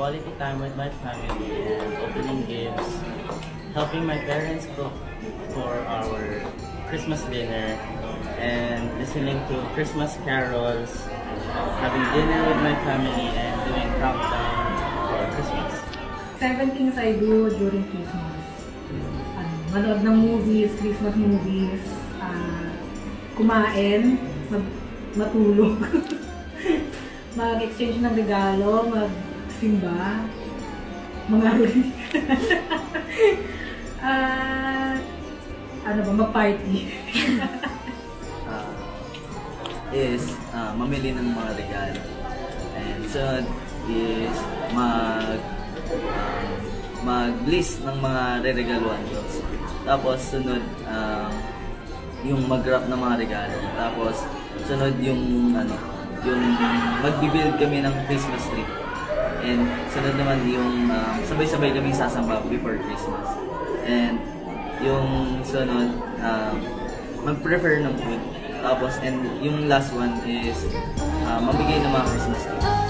quality time with my family and opening gifts, helping my parents cook for our Christmas dinner, and listening to Christmas carols, having dinner with my family, and doing countdown for Christmas. 7 things I do during Christmas. Manood ng movies, Christmas movies, kumain, matulog, mag-exchange ng regalo, magsimba, mangaroling, mag-party. Mamili ng mga regalo. And sunod is mag-list ng mga re-regaluhan ko. Tapos sunod yung mag-wrap ng mga regalo. Tapos sunod yung mag-build kami ng Christmas tree. And sunod naman yung sabay-sabay kami sasamba before Christmas. And yung sunod mag-prefer ng food. Tapos and yung last one is mamigay ng mga Christmas tree.